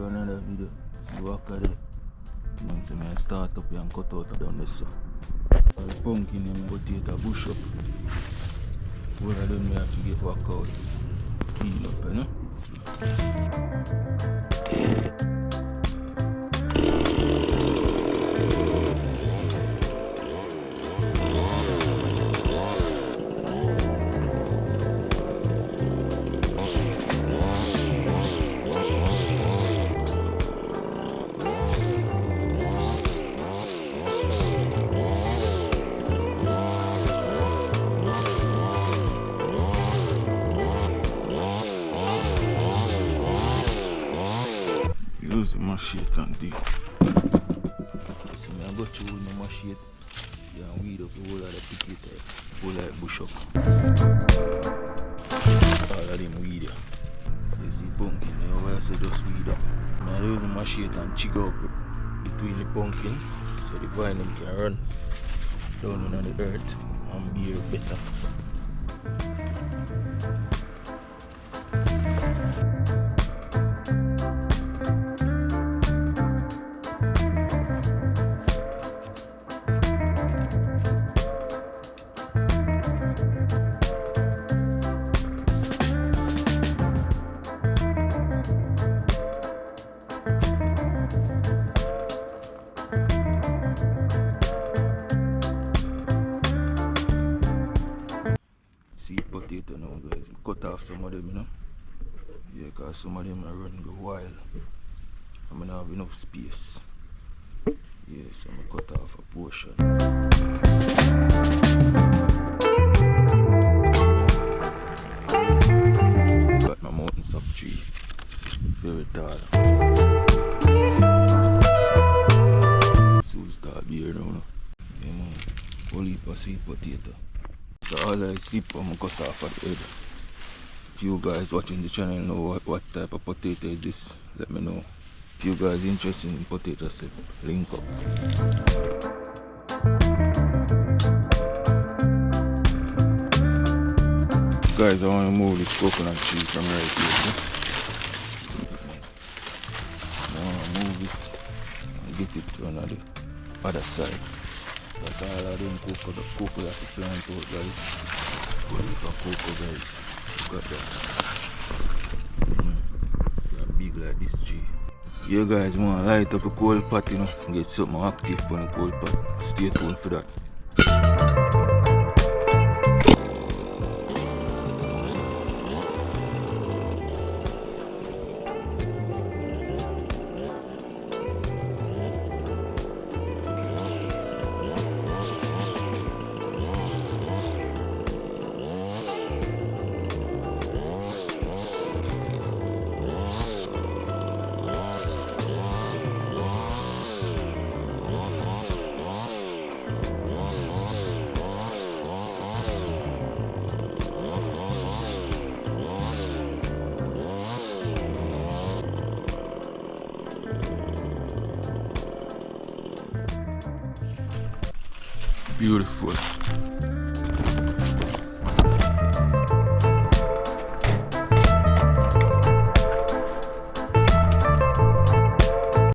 for another video. See what I do. So I start up here and cut out down this. All the pumpkin and potato bush up. What I done, we have to get work out. Clean up, you know? Use the machete and dig. So I go through with my machete and weed up the whole of the potato, whole of the bush up. All of them weed here. You see pumpkin now, where I say just weed up. I use the machete and chig up between the pumpkin so the vine can run down on the earth and bear better. Sweet potato now, guys. Cut off some of them, you know. Yeah, because some of them are running go wild. I don't have enough space. Yeah, so I'm cut off a portion. Got my mountain sap tree. Very tall. Soon start beer now. Yeah, man. Whole heap of sweet potato. So all I sip I'm cut off at the head. If you guys watching the channel know what type of potato is this, let me know. If you guys interested in potato sip, link up. Guys, I want to move this coconut tree from right here. I want to move it and get it to another other side. But all of them cocoa that to plant out, guys. But look at cocoa, guys. Look at that. They're big like this tree. Yeah, guys, I want to light up a coal pot, you know. Get something active for the coal pot. Stay tuned for that. Beautiful.